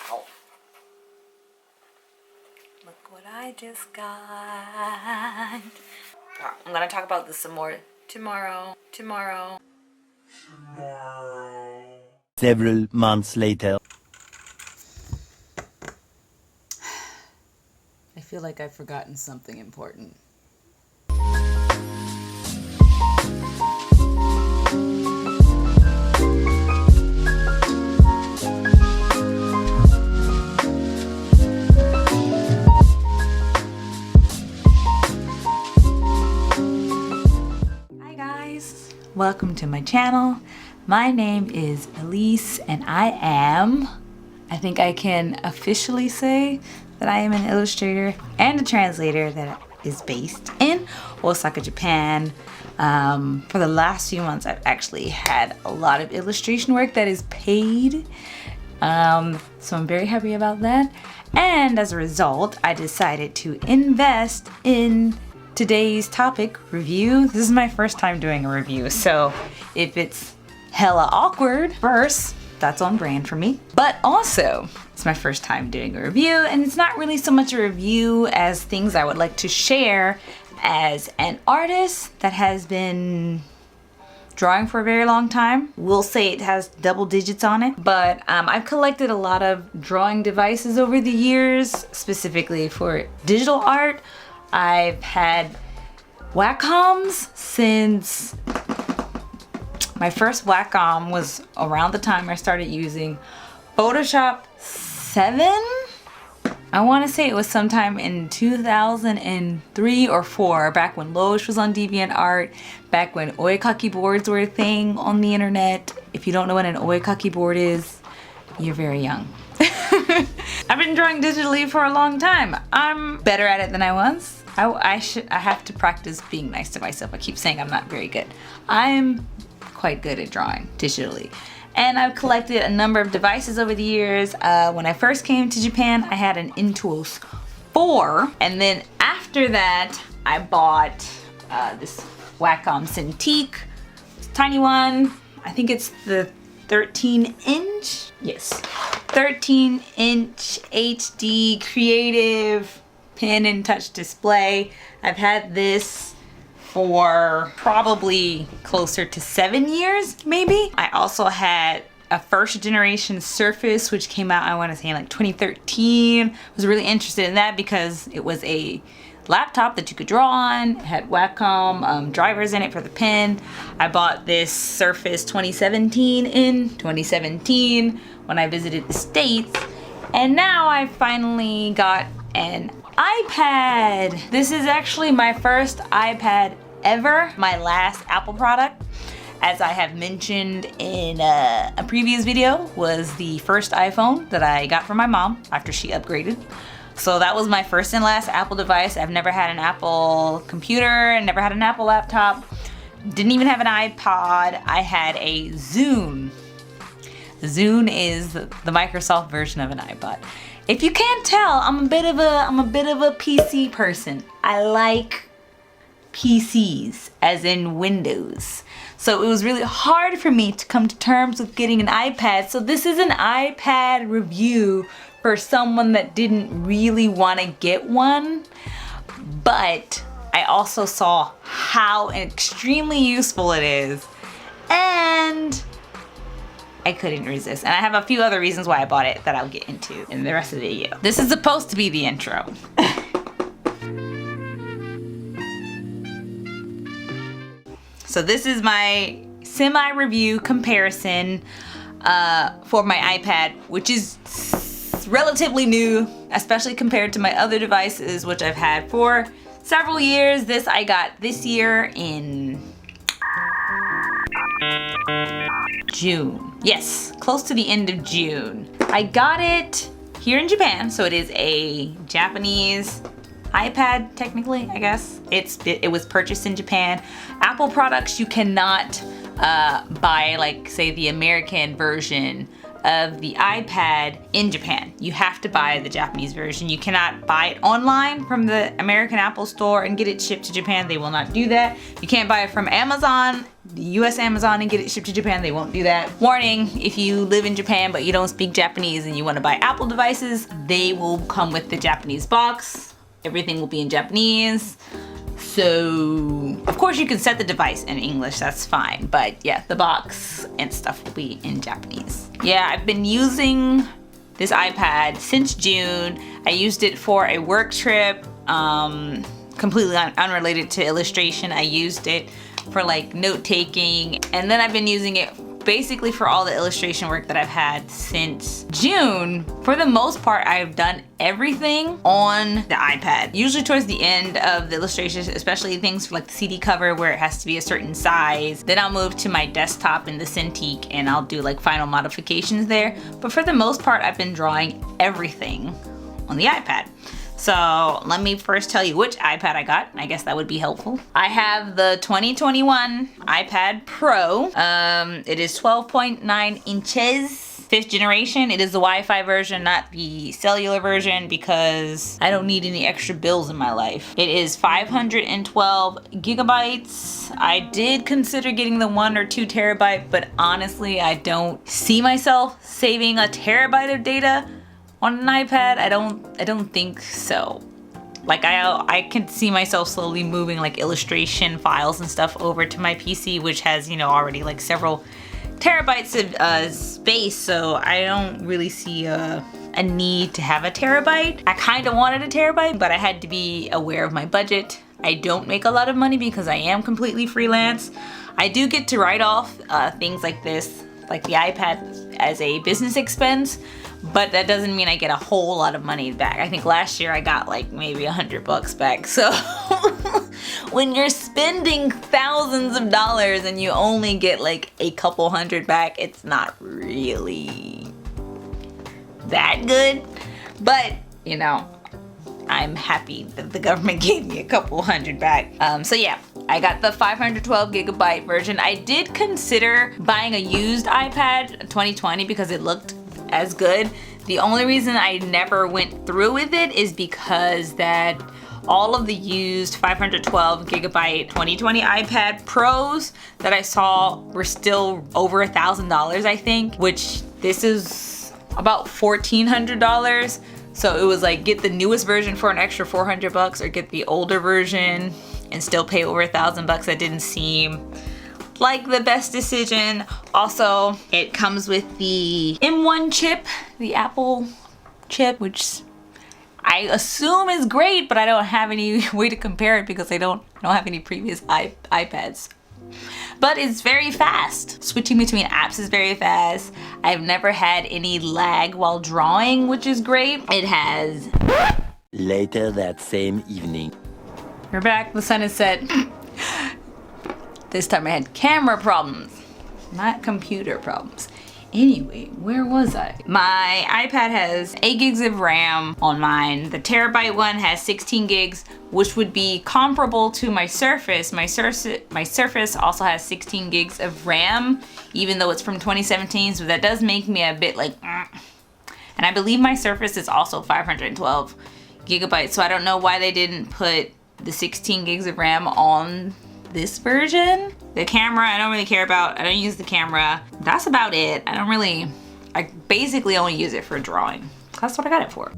Ow. Look what I just got. I'm gonna talk about this some more tomorrow. Several months later. I feel like I've forgotten something important. Welcome to my channel. My name is Elise and I think I can officially say that I am an illustrator and a translator that is based in Osaka, Japan. For the last few months I've actually had a lot of illustration work that is paid. So I'm very happy about that. And as a result, I decided to invest in today's topic review. This is my first time doing a review, so if it's hella awkward first, that's on brand for me. But also, it's my first time doing a review, and it's not really so much a review as things I would like to share as an artist that has been drawing for a very long time. We'll say it has double digits on it, but I've collected a lot of drawing devices over the years, specifically for digital art. I've had WACOMs since my first WACOM was around the time I started using Photoshop 7. I want to say it was sometime in 2003 or 4, back when Loesch was on DeviantArt, back when oikaki boards were a thing on the internet. If you don't know what an oikaki board is, you're very young. I've been drawing digitally for a long time. I'm better at it than I was. I have to practice being nice to myself. I keep saying I'm not very good. I'm quite good at drawing digitally. And I've collected a number of devices over the years. When I first came to Japan, I had an Intuos 4. And then after that, I bought this Wacom Cintiq. It's a tiny one. I think it's the 13-inch? Yes. 13-inch HD creative pen and touch display. I've had this for probably closer to 7 years, maybe. I also had a first generation Surface, which came out, I want to say in like 2013. I was really interested in that because it was a laptop that you could draw on. It had Wacom drivers in it for the pen. I bought this Surface 2017 in 2017 when I visited the States. And now I finally got an iPad. This is actually my first iPad ever, my last Apple product, as I have mentioned in a previous video, was the first iPhone that I got from my mom after she upgraded. So that was my first and last Apple device. I've never had an Apple computer, never had an Apple laptop, didn't even have an iPod. I had a Zune. Zune is the Microsoft version of an iPod. If you can't tell, I'm a bit of a PC person. I like PCs, as in Windows. So it was really hard for me to come to terms with getting an iPad. So this is an iPad review for someone that didn't really want to get one. But I also saw how extremely useful it is. And I couldn't resist. And I have a few other reasons why I bought it that I'll get into in the rest of the video. This is supposed to be the intro. So this is my semi-review comparison for my iPad, which is relatively new, especially compared to my other devices, which I've had for several years. This I got this year in June. Yes, close to the end of June. I got it here in Japan, so it is a Japanese iPad, technically, I guess. It was purchased in Japan. Apple products, you cannot buy, like, say, the American version of the iPad in Japan. You have to buy the Japanese version. You cannot buy it online from the American Apple Store and get it shipped to Japan. They will not do that. You can't buy it from Amazon, the US Amazon, and get it shipped to Japan. They won't do that. Warning, if you live in Japan but you don't speak Japanese and you want to buy Apple devices, they will come with the Japanese box. Everything will be in Japanese. So, of course you can set the device in English, that's fine. But yeah, the box and stuff will be in Japanese. Yeah, I've been using this iPad since June. I used it for a work trip, completely unrelated to illustration. I used it for like note taking, and then I've been using it basically for all the illustration work that I've had since June. For the most part, I've done everything on the iPad. Usually towards the end of the illustrations, especially things like the CD cover where it has to be a certain size. Then I'll move to my desktop in the Cintiq and I'll do like final modifications there. But for the most part, I've been drawing everything on the iPad. So let me first tell you which iPad I got. I guess that would be helpful. I have the 2021 iPad Pro. It is 12.9 inches, 5th generation. It is the Wi-Fi version, not the cellular version, because I don't need any extra bills in my life. It is 512 gigabytes. I did consider getting the 1 or 2 terabyte, but honestly, I don't see myself saving a terabyte of data on an iPad. I don't think so. Like I can see myself slowly moving like illustration files and stuff over to my PC, which has, you know, already like several terabytes of space. So I don't really see a need to have a terabyte. I kind of wanted a terabyte, but I had to be aware of my budget. I don't make a lot of money because I am completely freelance. I do get to write off things like this, like the iPad, as a business expense, but that doesn't mean I get a whole lot of money back. I think last year I got like maybe $100 back. So when you're spending thousands of dollars and you only get like a couple hundred back, it's not really that good. But you know, I'm happy that the government gave me a couple hundred back. So yeah, I got the 512 gigabyte version. I did consider buying a used iPad 2020 because it looked as good. The only reason I never went through with it is because that all of the used 512 gigabyte 2020 iPad Pros that I saw were still over $1,000, I think, which this is about $1,400. So it was like, get the newest version for an extra $400 or get the older version and still pay over $1,000. That didn't seem like the best decision. Also, it comes with the M1 chip, the Apple chip, which I assume is great, but I don't have any way to compare it because I don't have any previous iPads. But it's very fast. Switching between apps is very fast. I've never had any lag while drawing, which is great. It has. Later that same evening. We're back, the sun is set. This time I had camera problems, not computer problems. Anyway, where was I? My iPad has 8 gigs of RAM on mine. The terabyte one has 16 gigs, which would be comparable to my Surface. My Surface also has 16 gigs of RAM, even though it's from 2017, so that does make me a bit like, And I believe my Surface is also 512 gigabytes, so I don't know why they didn't put the 16 gigs of RAM on this version. The camera, I don't really care about. I don't use the camera. That's about it. I basically only use it for drawing. That's what I got it for.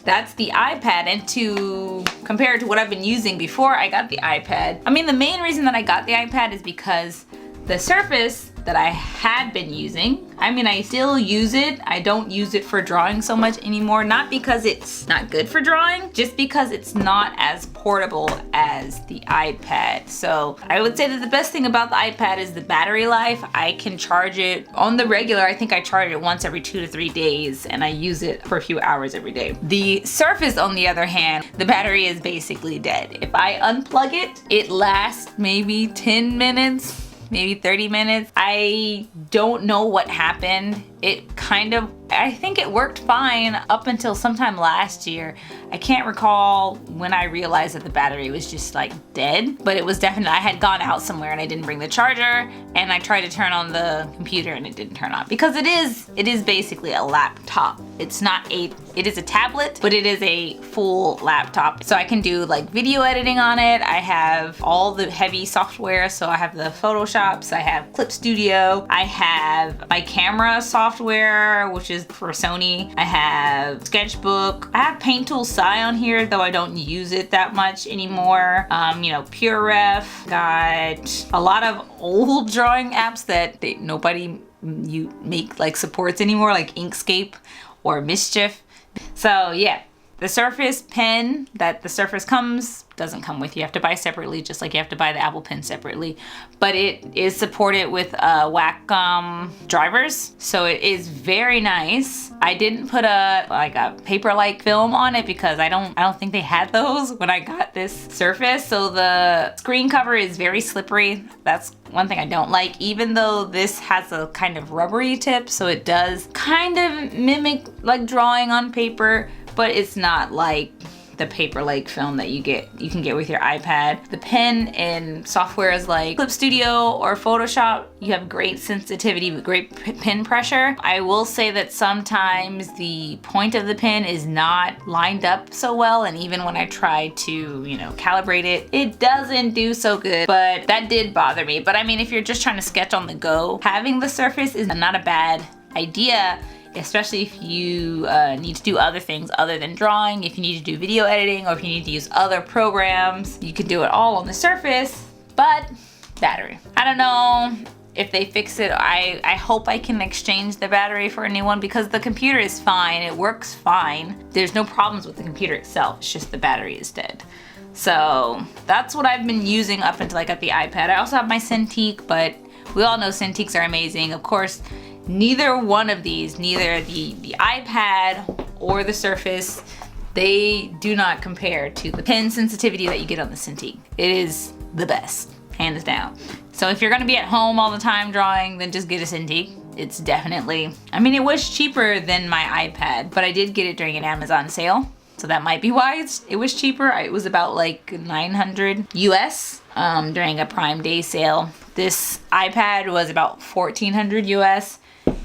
That's the iPad, and to compare it to what I've been using before I got the iPad, I mean, the main reason that I got the iPad is because the Surface that I had been using, I mean, I still use it. I don't use it for drawing so much anymore. Not because it's not good for drawing, just because it's not as portable as the iPad. So I would say that the best thing about the iPad is the battery life. I can charge it on the regular. I think I charge it once every 2 to 3 days, and I use it for a few hours every day. The Surface, on the other hand, the battery is basically dead. If I unplug it, it lasts maybe 10 minutes, maybe 30 minutes. I don't know what happened. I think it worked fine up until sometime last year. I can't recall when I realized that the battery was just like dead, but it was definitely, I had gone out somewhere and I didn't bring the charger, and I tried to turn on the computer and it didn't turn on, because it is basically a laptop. It is a tablet, but it is a full laptop. So I can do like video editing on it. I have all the heavy software. So I have the Photoshops, I have Clip Studio, I have my camera software, which is for Sony. I have Sketchbook. I have Paint Tool Sci on here, though I don't use it that much anymore. Pure Ref. Got a lot of old drawing apps that nobody make like supports anymore, like Inkscape or Mischief. So yeah, the Surface pen that the Surface doesn't come with. You have to buy separately, just like you have to buy the Apple Pen separately. But it is supported with WACOM drivers, so it is very nice. I didn't put a paper-like film on it because I don't think they had those when I got this Surface. So the screen cover is very slippery. That's one thing I don't like, even though this has a kind of rubbery tip, so it does kind of mimic like drawing on paper, but it's not like the paper-like film that you can get with your iPad. The pen in softwares like Clip Studio or Photoshop, you have great sensitivity with great pen pressure. I will say that sometimes the point of the pen is not lined up so well, and even when I try to, calibrate it, it doesn't do so good, but that did bother me. But I mean, if you're just trying to sketch on the go, having the Surface is not a bad idea, especially if you need to do other things other than drawing. If you need to do video editing, or if you need to use other programs, you can do it all on the Surface. But battery, I don't know if they fix it. I hope I can exchange the battery for a new one, because the computer is fine, it works fine. There's no problems with the computer itself, it's just the battery is dead. So that's what I've been using up until I got the iPad. I also have my Cintiq, but we all know Cintiqs are amazing. Of course, neither one of these, neither the iPad or the Surface, they do not compare to the pen sensitivity that you get on the Cintiq. It is the best, hands down. So if you're gonna be at home all the time drawing, then just get a Cintiq. It's definitely, it was cheaper than my iPad, but I did get it during an Amazon sale. So that might be why it was cheaper. It was about like $900 US during a Prime Day sale. This iPad was about $1,400 US.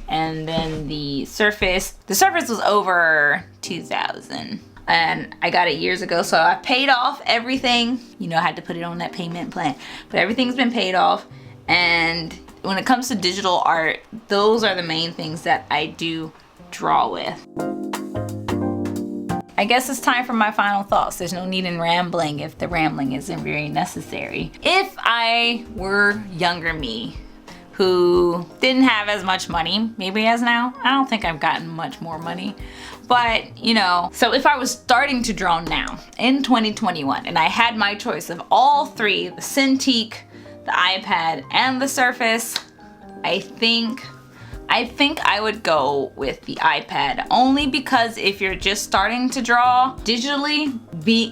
And then the Surface was over $2,000. And I got it years ago, so I paid off everything. I had to put it on that payment plan, but everything's been paid off. And when it comes to digital art, those are the main things that I do draw with. I guess it's time for my final thoughts. There's no need in rambling if the rambling isn't very necessary. If I were younger me, who didn't have as much money, maybe as now. I don't think I've gotten much more money. But, so if I was starting to draw now in 2021 and I had my choice of all three, the Cintiq, the iPad, and the Surface, I think I would go with the iPad, only because if you're just starting to draw digitally,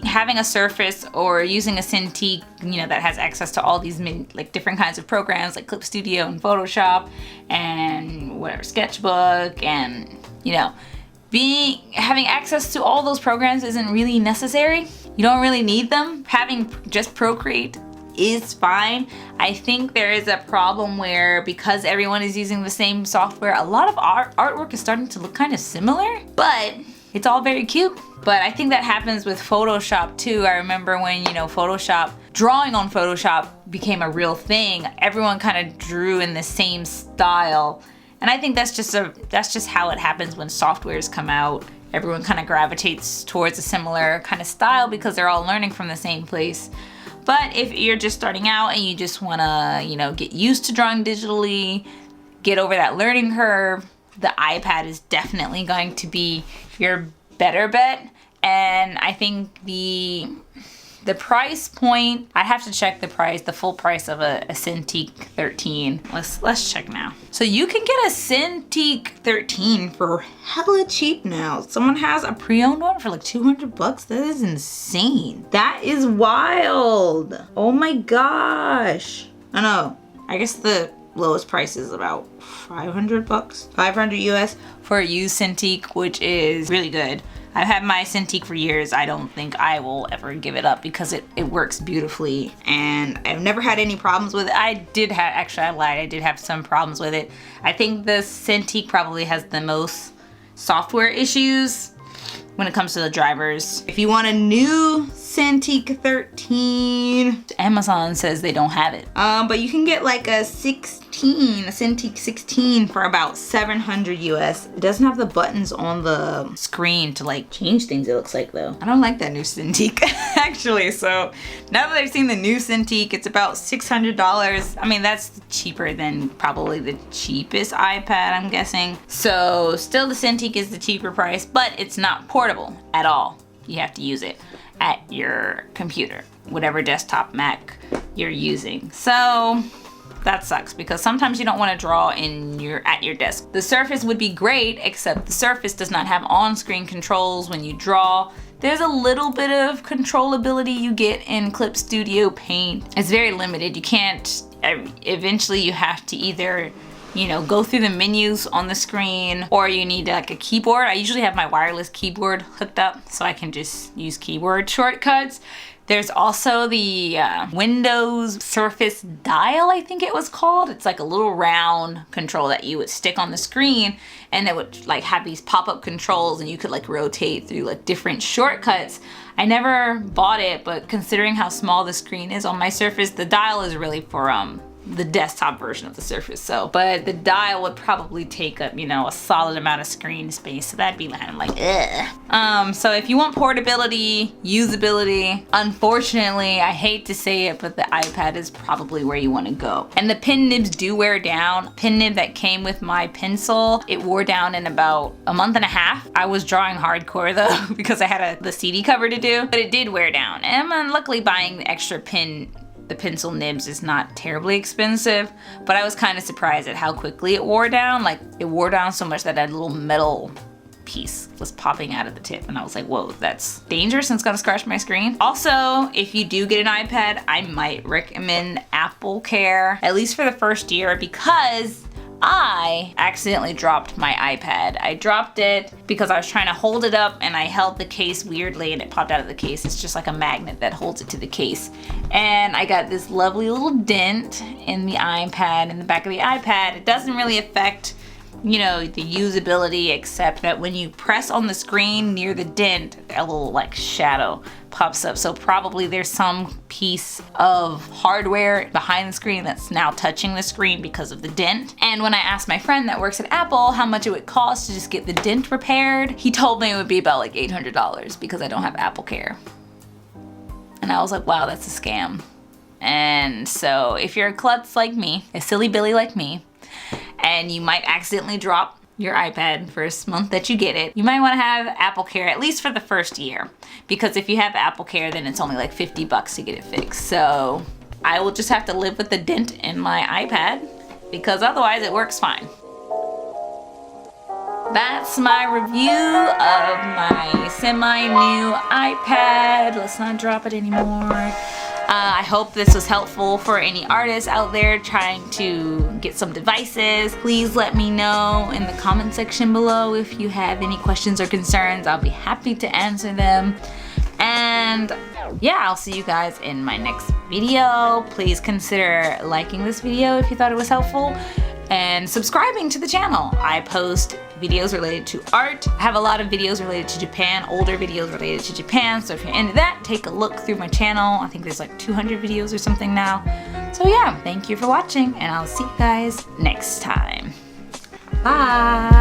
having a Surface or using a Cintiq, that has access to all these different kinds of programs like Clip Studio and Photoshop and whatever, Sketchbook, and having access to all those programs isn't really necessary. You don't really need them. Having just Procreate is fine. I think there is a problem where, because everyone is using the same software, a lot of artwork is starting to look kind of similar, but it's all very cute. But I think that happens with Photoshop too. I remember when, drawing on Photoshop became a real thing. Everyone kind of drew in the same style. And I think that's just how it happens when softwares come out. Everyone kind of gravitates towards a similar kind of style because they're all learning from the same place. But if you're just starting out and you just wanna, get used to drawing digitally, get over that learning curve, the iPad is definitely going to be your better bet. And I think the price point, I'd have to check the full price of a Cintiq 13. Let's check now. So you can get a Cintiq 13 for hella cheap now. Someone has a pre-owned one for like $200. That is insane. That is wild. Oh my gosh. I know. I guess the lowest price is about 500 bucks, 500 US for a used Cintiq, which is really good. I've had my Cintiq for years. I don't think I will ever give it up because it works beautifully and I've never had any problems with it. Actually I lied, I did have some problems with it. I think the Cintiq probably has the most software issues when it comes to the drivers. If you want a new Cintiq 13, Amazon says they don't have it. But you can get like a Cintiq 16 for about 700 US. It doesn't have the buttons on the screen to like change things, it looks like though. I don't like that new Cintiq actually. So now that I've seen the new Cintiq, it's about $600. I mean, that's cheaper than probably the cheapest iPad, I'm guessing. So still the Cintiq is the cheaper price, but it's not portable at all. You have to use it at your computer, whatever desktop Mac you're using. So that sucks because sometimes you don't want to draw at your desk. The Surface would be great, except the Surface does not have on-screen controls when you draw. There's a little bit of controllability you get in Clip Studio Paint. It's very limited. You can't, eventually you have to either, you know, go through the menus on the screen, or you need like a keyboard. I usually have my wireless keyboard hooked up so I can just use keyboard shortcuts. There's also the Windows Surface Dial, I think it was called. It's like a little round control that you would stick on the screen and it would like have these pop-up controls and you could like rotate through like different shortcuts. I never bought it, but considering how small the screen is on my Surface, the dial is really for the desktop version of the Surface. So, but the dial would probably take up, you know, a solid amount of screen space. So that'd be kind of like, ugh. So if you want portability, usability, unfortunately, I hate to say it, but the iPad is probably where you want to go. And the pen nibs do wear down. Pen nib that came with my pencil, it wore down in about a month and a half. I was drawing hardcore though because I had the CD cover to do, but it did wear down. And luckily buying the extra the pencil nibs is not terribly expensive, but I was kind of surprised at how quickly it wore down. Like it wore down so much that a little metal piece was popping out of the tip and I was like, whoa, that's dangerous and it's gonna scratch my screen. Also, if you do get an iPad, I might recommend Apple Care, at least for the first year, because I accidentally dropped my iPad. I dropped it because I was trying to hold it up and I held the case weirdly and it popped out of the case. It's just like a magnet that holds it to the case. And I got this lovely little dent in the iPad, in the back of the iPad. It doesn't really affect, you know, the usability, except that when you press on the screen near the dent, a little like shadow pops up. So probably there's some piece of hardware behind the screen that's now touching the screen because of the dent. And when I asked my friend that works at Apple how much it would cost to just get the dent repaired, he told me it would be about like $800 because I don't have Apple Care. And I was like, wow, that's a scam. And so if you're a klutz like me, a silly Billy like me, and you might accidentally drop your iPad first month that you get it, you might want to have Apple Care at least for the first year, because if you have Apple Care, then it's only like 50 bucks to get it fixed. So I will just have to live with the dent in my iPad because otherwise it works fine. That's my review of my semi-new iPad. Let's not drop it anymore. I hope this was helpful for any artists out there trying to get some devices. Please let me know in the comment section below if you have any questions or concerns. I'll be happy to answer them. And yeah, I'll see you guys in my next video. Please consider liking this video if you thought it was helpful and subscribing to the channel. I post videos related to art. I have a lot of videos related to Japan, older videos related to Japan. So if you're into that, take a look through my channel. I think there's like 200 videos or something now. So yeah, thank you for watching and I'll see you guys next time. Bye.